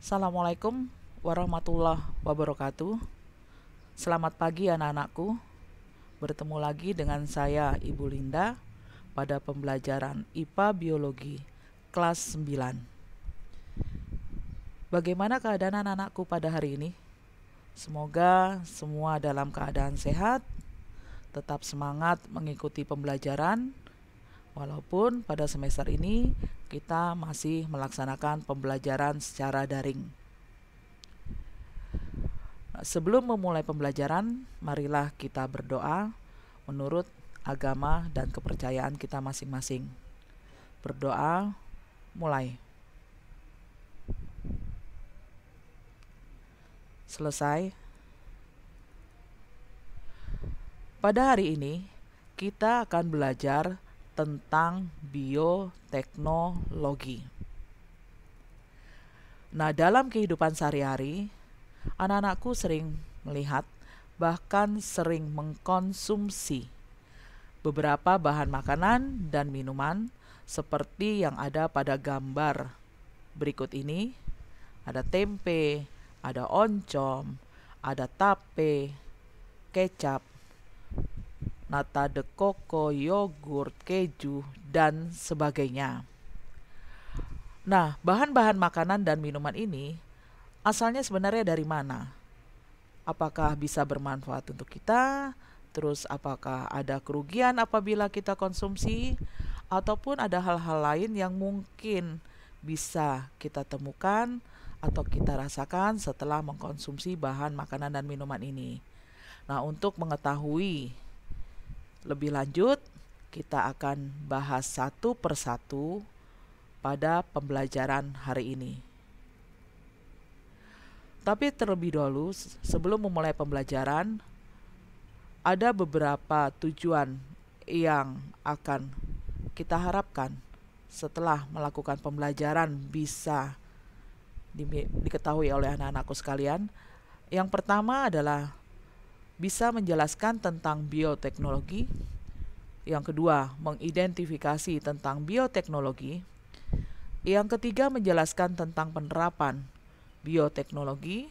Assalamualaikum warahmatullahi wabarakatuh. Selamat pagi anak-anakku. Bertemu lagi dengan saya Ibu Linda pada pembelajaran IPA Biologi kelas 9. Bagaimana keadaan anak-anakku pada hari ini? Semoga semua dalam keadaan sehat, tetap semangat mengikuti pembelajaran, walaupun pada semester ini kita masih melaksanakan pembelajaran secara daring. Sebelum memulai pembelajaran, marilah kita berdoa menurut agama dan kepercayaan kita masing-masing. Berdoa, mulai. Selesai. Pada hari ini, kita akan belajar tentang bioteknologi. Nah, dalam kehidupan sehari-hari, anak-anakku sering melihat, bahkan sering mengkonsumsi beberapa bahan makanan dan minuman seperti yang ada pada gambar berikut ini. Ada tempe, ada oncom, ada tape, kecap, nata de coco, yogurt, keju, dan sebagainya. Nah, bahan-bahan makanan dan minuman ini asalnya sebenarnya dari mana? Apakah bisa bermanfaat untuk kita? Terus apakah ada kerugian apabila kita konsumsi? Ataupun ada hal-hal lain yang mungkin bisa kita temukan atau kita rasakan setelah mengkonsumsi bahan makanan dan minuman ini. Nah, untuk mengetahui lebih lanjut, kita akan bahas satu persatu pada pembelajaran hari ini. Tapi terlebih dahulu, sebelum memulai pembelajaran, ada beberapa tujuan yang akan kita harapkan setelah melakukan pembelajaran bisa diketahui oleh anak-anakku sekalian. Yang pertama adalah bisa menjelaskan tentang bioteknologi. Yang kedua, mengidentifikasi tentang bioteknologi. Yang ketiga, menjelaskan tentang penerapan bioteknologi.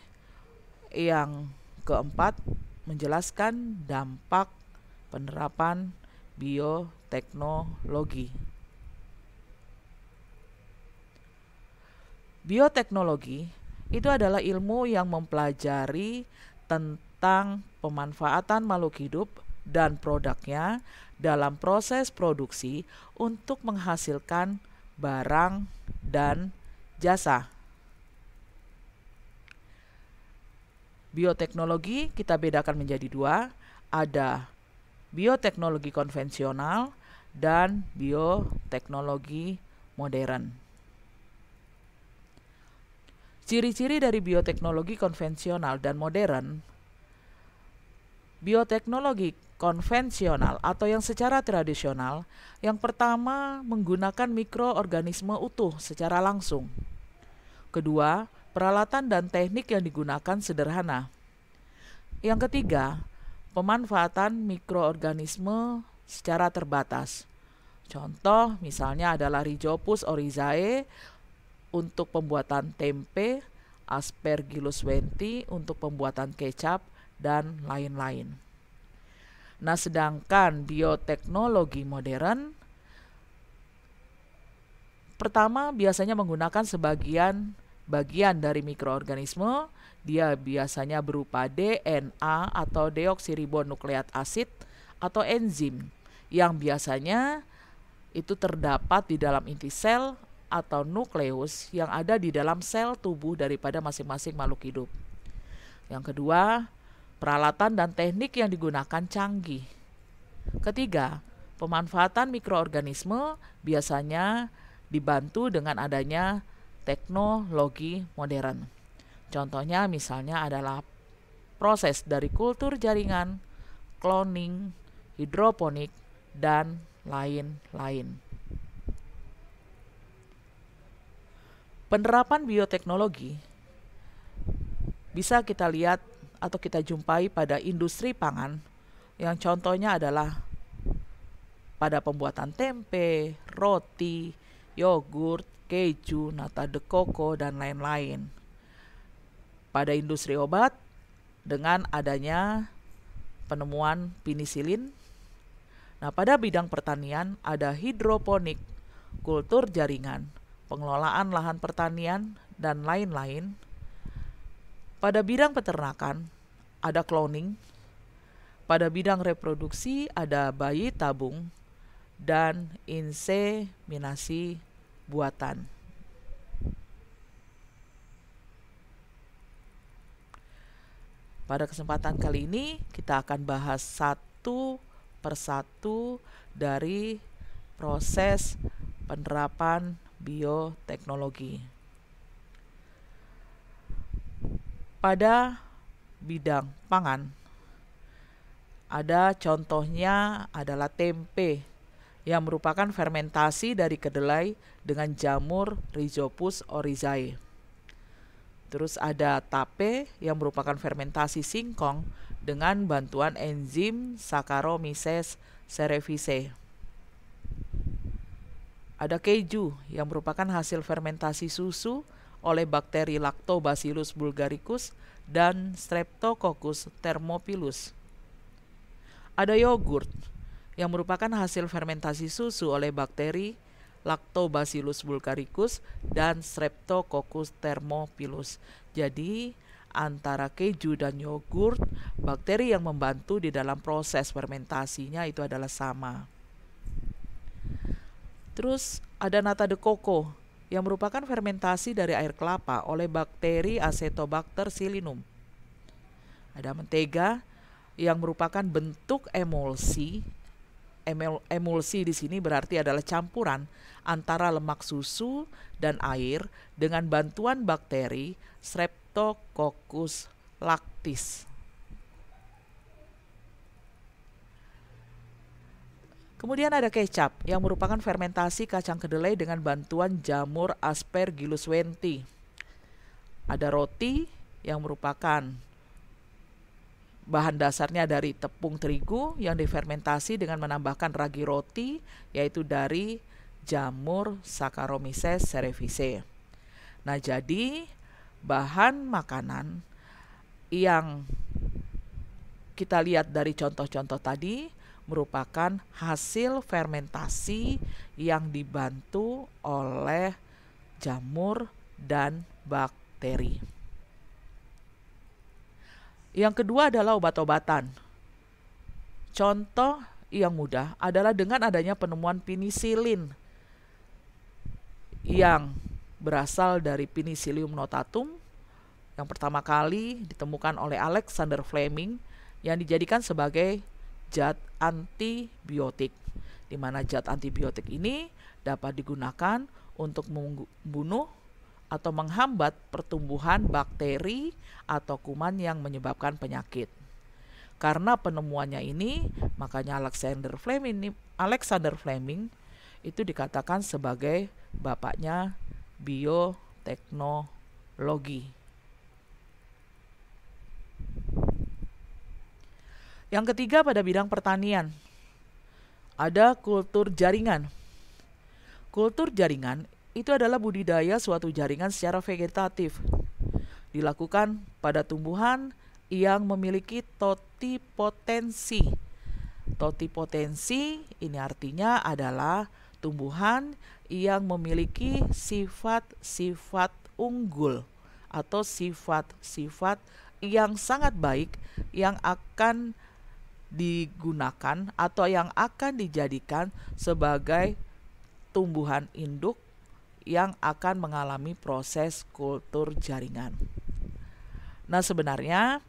Yang keempat, menjelaskan dampak penerapan bioteknologi. Bioteknologi itu adalah ilmu yang mempelajari tentang pemanfaatan makhluk hidup dan produknya dalam proses produksi untuk menghasilkan barang dan jasa. Bioteknologi kita bedakan menjadi dua, ada bioteknologi konvensional dan bioteknologi modern. Ciri-ciri dari bioteknologi konvensional dan modern. Bioteknologi konvensional atau yang secara tradisional, yang pertama menggunakan mikroorganisme utuh secara langsung. Kedua, peralatan dan teknik yang digunakan sederhana. Yang ketiga, pemanfaatan mikroorganisme secara terbatas. Contoh misalnya adalah Rhizopus oryzae untuk pembuatan tempe, Aspergillus wenti untuk pembuatan kecap, dan lain-lain. Nah, sedangkan bioteknologi modern pertama biasanya menggunakan bagian dari mikroorganisme. Dia biasanya berupa DNA atau deoksiribonukleat asid atau enzim yang biasanya itu terdapat di dalam inti sel atau nukleus yang ada di dalam sel tubuh daripada masing-masing makhluk hidup. Yang kedua, peralatan dan teknik yang digunakan canggih. Ketiga, pemanfaatan mikroorganisme biasanya dibantu dengan adanya teknologi modern. Contohnya misalnya adalah proses dari kultur jaringan, cloning, hidroponik, dan lain-lain. Penerapan bioteknologi bisa kita lihat atau kita jumpai pada industri pangan, yang contohnya adalah pada pembuatan tempe, roti, yogurt, keju, nata de coco, dan lain-lain. pada industri obat dengan adanya penemuan penisilin. Nah, pada bidang pertanian ada hidroponik, kultur jaringan, pengelolaan lahan pertanian, dan lain-lain. Pada bidang peternakan ada cloning. Pada bidang reproduksi ada bayi tabung dan inseminasi buatan. Pada kesempatan kali ini kita akan bahas satu persatu dari proses penerapan bioteknologi. Pada bidang pangan, ada contohnya adalah tempe yang merupakan fermentasi dari kedelai dengan jamur Rhizopus oryzae. Terus ada tape yang merupakan fermentasi singkong dengan bantuan enzim Saccharomyces cerevisiae. Ada keju yang merupakan hasil fermentasi susu oleh bakteri Lactobacillus bulgaricus dan Streptococcus thermophilus. Ada yogurt yang merupakan hasil fermentasi susu oleh bakteri Lactobacillus bulgaricus dan Streptococcus thermophilus. Jadi antara keju dan yogurt, bakteri yang membantu di dalam proses fermentasinya itu adalah sama. Terus ada nata de coco yang merupakan fermentasi dari air kelapa oleh bakteri Acetobacter psillinum. Ada mentega yang merupakan bentuk emulsi. Emulsi di sini berarti adalah campuran antara lemak susu dan air dengan bantuan bakteri Streptococcus lactis. Kemudian ada kecap yang merupakan fermentasi kacang kedelai dengan bantuan jamur Aspergillus wenti. Ada roti yang merupakan bahan dasarnya dari tepung terigu yang difermentasi dengan menambahkan ragi roti, yaitu dari jamur Saccharomyces cerevisiae. Nah, jadi bahan makanan yang kita lihat dari contoh-contoh tadi merupakan hasil fermentasi yang dibantu oleh jamur dan bakteri. Yang kedua adalah obat-obatan. Contoh yang mudah adalah dengan adanya penemuan penisilin yang berasal dari Penicillium notatum yang pertama kali ditemukan oleh Alexander Fleming yang dijadikan sebagai zat antibiotik, di mana zat antibiotik ini dapat digunakan untuk membunuh atau menghambat pertumbuhan bakteri atau kuman yang menyebabkan penyakit. Karena penemuannya ini, makanya Alexander Fleming itu dikatakan sebagai bapaknya bioteknologi. Yang ketiga pada bidang pertanian, ada kultur jaringan. Kultur jaringan itu adalah budidaya suatu jaringan secara vegetatif. Dilakukan pada tumbuhan yang memiliki totipotensi. Totipotensi ini artinya adalah tumbuhan yang memiliki sifat-sifat unggul atau sifat-sifat yang sangat baik yang akan digunakan atau yang akan dijadikan sebagai tumbuhan induk yang akan mengalami proses kultur jaringan. Nah, sebenarnya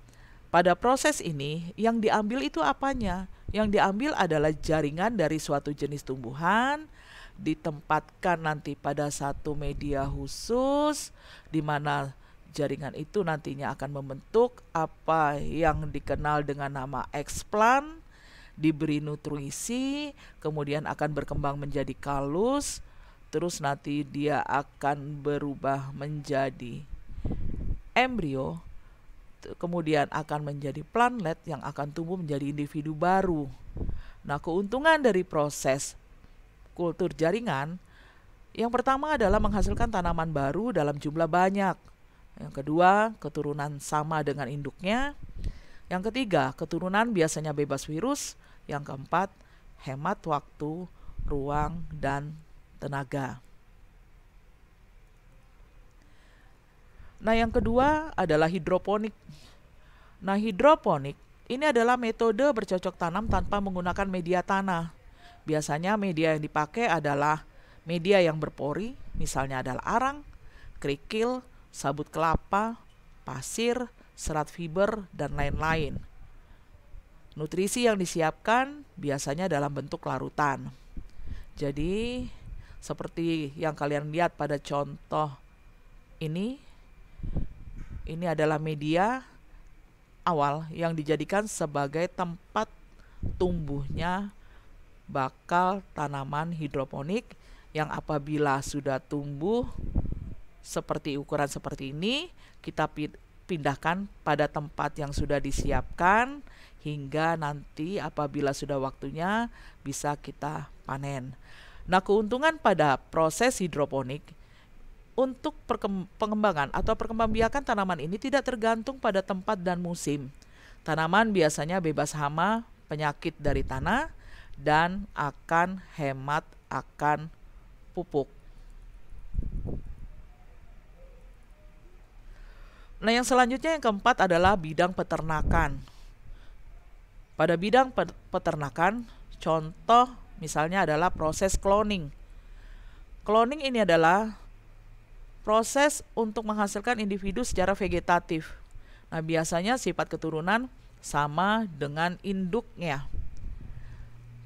pada proses ini yang diambil itu apanya? Yang diambil adalah jaringan dari suatu jenis tumbuhan, ditempatkan nanti pada satu media khusus, di mana jaringan itu nantinya akan membentuk apa yang dikenal dengan nama eksplan, diberi nutrisi, kemudian akan berkembang menjadi kalus, terus nanti dia akan berubah menjadi embrio, kemudian akan menjadi planlet yang akan tumbuh menjadi individu baru. Nah, keuntungan dari proses kultur jaringan yang pertama adalah menghasilkan tanaman baru dalam jumlah banyak. Yang kedua, keturunan sama dengan induknya. Yang ketiga, keturunan biasanya bebas virus. Yang keempat, hemat waktu, ruang, dan tenaga. Nah, yang kedua adalah hidroponik. Nah, hidroponik ini adalah metode bercocok tanam tanpa menggunakan media tanah. Biasanya media yang dipakai adalah media yang berpori, misalnya adalah arang, kerikil, sabut kelapa, pasir, serat fiber, dan lain-lain. Nutrisi yang disiapkan biasanya dalam bentuk larutan. Jadi, seperti yang kalian lihat pada contoh ini adalah media awal yang dijadikan sebagai tempat tumbuhnya bakal tanaman hidroponik yang apabila sudah tumbuh seperti ukuran seperti ini, kita pindahkan pada tempat yang sudah disiapkan hingga nanti apabila sudah waktunya bisa kita panen. Nah, keuntungan pada proses hidroponik untuk pengembangan atau perkembangbiakan tanaman ini tidak tergantung pada tempat dan musim. Tanaman biasanya bebas hama, penyakit dari tanah, dan akan hemat akan pupuk. Nah, yang selanjutnya yang keempat adalah bidang peternakan. Pada bidang peternakan, contoh misalnya adalah proses cloning. Cloning ini adalah proses untuk menghasilkan individu secara vegetatif. Nah, biasanya sifat keturunan sama dengan induknya.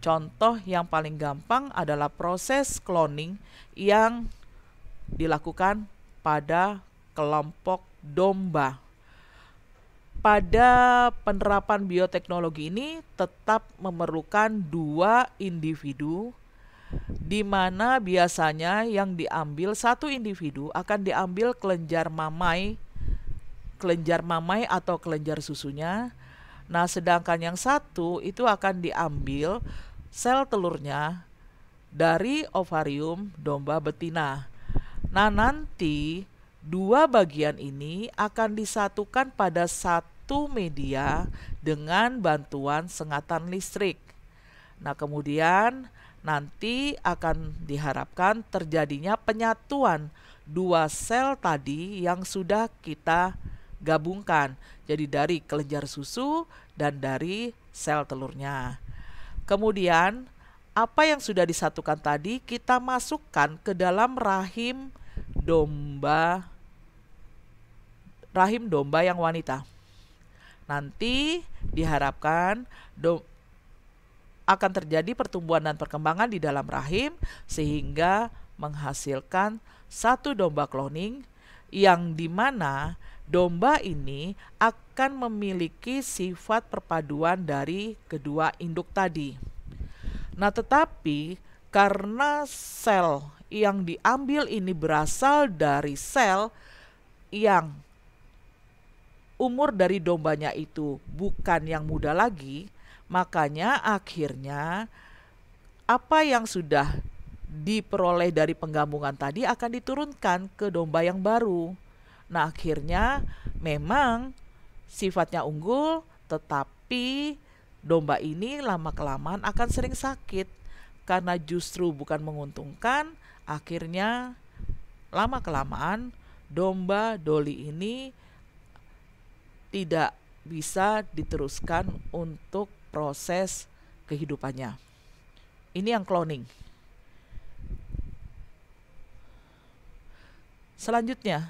Contoh yang paling gampang adalah proses cloning yang dilakukan pada kelompok domba. Pada penerapan bioteknologi ini tetap memerlukan 2 individu, di mana biasanya yang diambil satu individu akan diambil kelenjar mamai atau kelenjar susunya. Nah, sedangkan yang satu itu akan diambil sel telurnya dari ovarium domba betina. Nah, nanti 2 bagian ini akan disatukan pada satu media dengan bantuan sengatan listrik. Nah, kemudian nanti akan diharapkan terjadinya penyatuan 2 sel tadi yang sudah kita gabungkan. Jadi dari kelenjar susu dan dari sel telurnya. Kemudian apa yang sudah disatukan tadi kita masukkan ke dalam rahim domba yang wanita. Nanti diharapkan akan terjadi pertumbuhan dan perkembangan di dalam rahim sehingga menghasilkan satu domba cloning yang dimana domba ini akan memiliki sifat perpaduan dari kedua induk tadi. Nah, tetapi karena sel yang diambil ini berasal dari sel yang umur dari dombanya itu bukan yang muda lagi, makanya akhirnya apa yang sudah diperoleh dari penggabungan tadi akan diturunkan ke domba yang baru. Nah, akhirnya memang sifatnya unggul, tetapi domba ini lama-kelamaan akan sering sakit. Karena justru bukan menguntungkan, akhirnya lama-kelamaan domba doli ini tidak bisa diteruskan untuk proses kehidupannya. Ini yang cloning. Selanjutnya,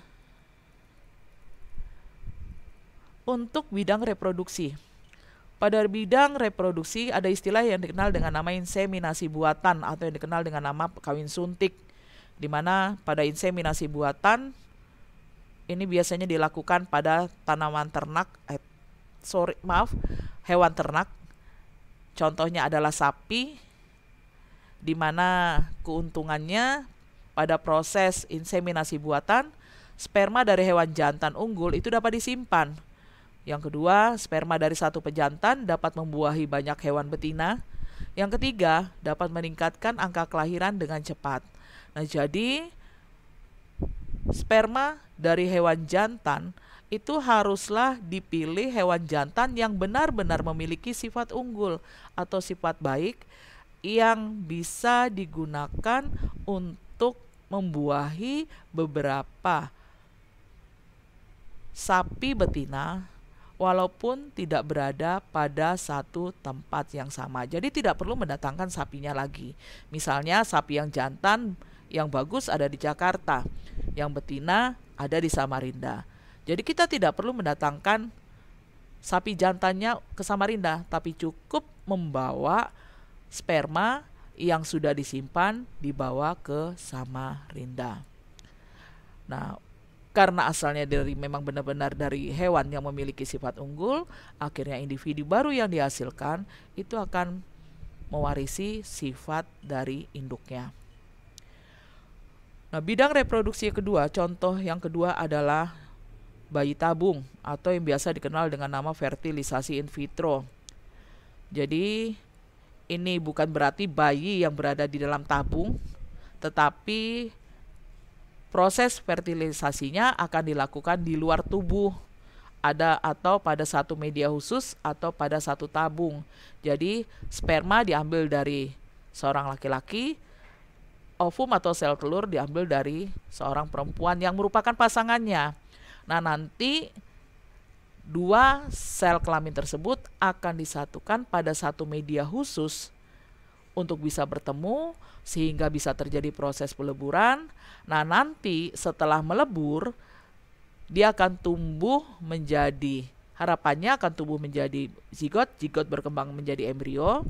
untuk bidang reproduksi. Pada bidang reproduksi ada istilah yang dikenal dengan nama inseminasi buatan atau yang dikenal dengan nama kawin suntik, di mana pada inseminasi buatan ini biasanya dilakukan pada tanaman ternak, hewan ternak. Contohnya adalah sapi, di mana keuntungannya pada proses inseminasi buatan, sperma dari hewan jantan unggul itu dapat disimpan. Yang kedua, sperma dari satu pejantan dapat membuahi banyak hewan betina. Yang ketiga, dapat meningkatkan angka kelahiran dengan cepat. Nah, jadi sperma dari hewan jantan itu haruslah dipilih hewan jantan yang benar-benar memiliki sifat unggul atau sifat baik yang bisa digunakan untuk membuahi beberapa sapi betina walaupun tidak berada pada satu tempat yang sama. Jadi tidak perlu mendatangkan sapinya lagi. Misalnya sapi yang jantan yang bagus ada di Jakarta, yang betina ada di Samarinda. Jadi kita tidak perlu mendatangkan sapi jantannya ke Samarinda, tapi cukup membawa sperma yang sudah disimpan dibawa ke Samarinda. Nah, karena asalnya memang benar-benar dari hewan yang memiliki sifat unggul, akhirnya individu baru yang dihasilkan itu akan mewarisi sifat dari induknya. Nah, bidang reproduksi kedua, contoh yang kedua adalah bayi tabung atau yang biasa dikenal dengan nama fertilisasi in vitro. Jadi ini bukan berarti bayi yang berada di dalam tabung, tetapi proses fertilisasinya akan dilakukan di luar tubuh, atau pada satu media khusus atau pada satu tabung. Jadi sperma diambil dari seorang laki-laki, ovum atau sel telur diambil dari seorang perempuan yang merupakan pasangannya. Nah, nanti dua sel kelamin tersebut akan disatukan pada satu media khusus untuk bisa bertemu sehingga bisa terjadi proses peleburan. Nah, nanti setelah melebur dia akan tumbuh menjadi, harapannya akan tumbuh menjadi zigot, zigot berkembang menjadi embrio.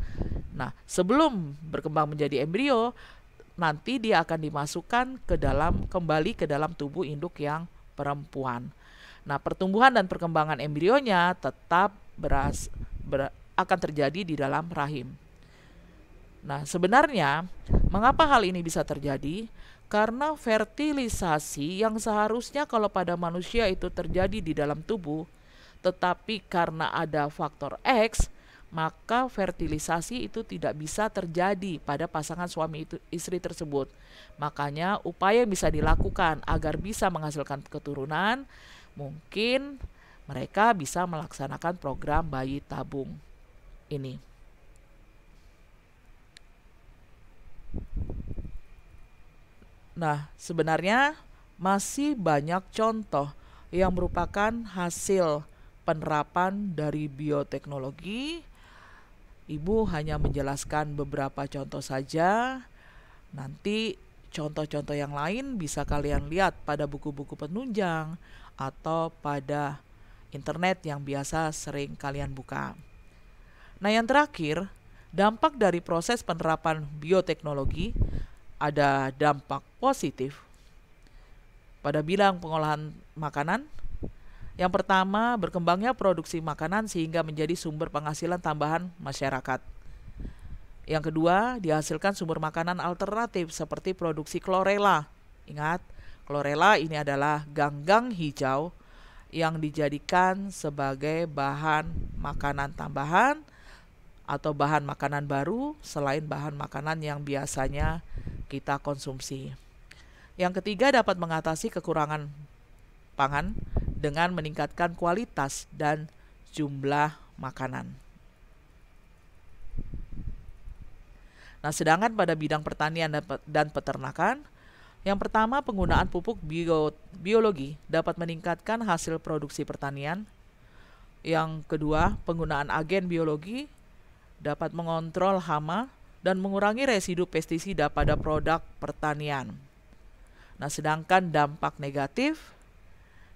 Nah, sebelum berkembang menjadi embrio, nanti dia akan dimasukkan kembali ke dalam tubuh induk yang perempuan. Nah, pertumbuhan dan perkembangan embrionya tetap akan terjadi di dalam rahim. Nah, sebenarnya mengapa hal ini bisa terjadi? Karena fertilisasi yang seharusnya kalau pada manusia itu terjadi di dalam tubuh, tetapi karena ada faktor X, maka fertilisasi itu tidak bisa terjadi pada pasangan suami istri tersebut. Makanya upaya yang bisa dilakukan agar bisa menghasilkan keturunan, mungkin mereka bisa melaksanakan program bayi tabung ini. Nah, sebenarnya masih banyak contoh yang merupakan hasil penerapan dari bioteknologi. Ibu hanya menjelaskan beberapa contoh saja. Nanti contoh-contoh yang lain bisa kalian lihat pada buku-buku penunjang atau pada internet yang biasa sering kalian buka. Nah, yang terakhir, dampak dari proses penerapan bioteknologi ada dampak positif pada bidang pengolahan makanan. Yang pertama, berkembangnya produksi makanan sehingga menjadi sumber penghasilan tambahan masyarakat. Yang kedua, dihasilkan sumber makanan alternatif seperti produksi chlorella. Ingat, chlorella ini adalah ganggang hijau yang dijadikan sebagai bahan makanan tambahan atau bahan makanan baru selain bahan makanan yang biasanya kita konsumsi. Yang ketiga, dapat mengatasi kekurangan pangan dengan meningkatkan kualitas dan jumlah makanan. Nah, sedangkan pada bidang pertanian dan peternakan, yang pertama, penggunaan pupuk biologi dapat meningkatkan hasil produksi pertanian. Yang kedua, penggunaan agen biologi dapat mengontrol hama dan mengurangi residu pestisida pada produk pertanian. Nah, sedangkan dampak negatif,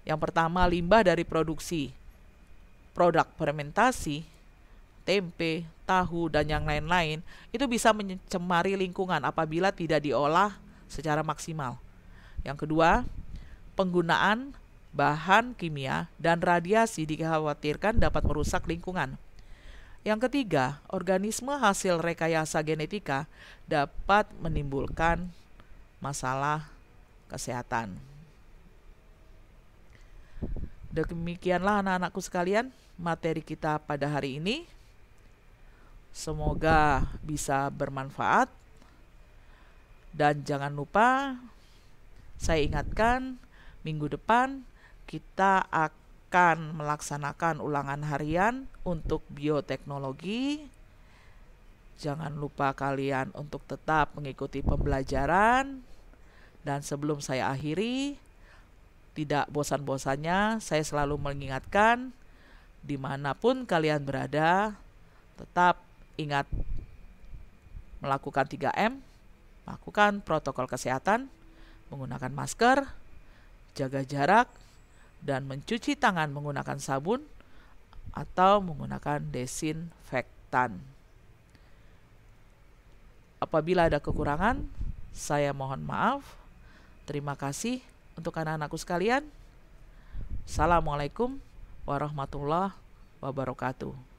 yang pertama, limbah dari produksi produk fermentasi, tempe, tahu, dan yang lain-lain itu bisa mencemari lingkungan apabila tidak diolah secara maksimal. Yang kedua, penggunaan bahan kimia dan radiasi dikhawatirkan dapat merusak lingkungan. Yang ketiga, organisme hasil rekayasa genetika dapat menimbulkan masalah kesehatan. Demikianlah anak-anakku sekalian, materi kita pada hari ini. Semoga bisa bermanfaat. Dan jangan lupa, saya ingatkan Minggu depan kita akan melaksanakan ulangan harian untuk bioteknologi. Jangan lupa kalian untuk tetap mengikuti pembelajaran. Dan sebelum saya akhiri, tidak bosan-bosannya saya selalu mengingatkan, dimanapun kalian berada, tetap ingat melakukan 3M, lakukan protokol kesehatan, menggunakan masker, jaga jarak, dan mencuci tangan menggunakan sabun atau menggunakan desinfektan. Apabila ada kekurangan, saya mohon maaf. Terima kasih untuk anak-anakku sekalian. Assalamualaikum warahmatullahi wabarakatuh.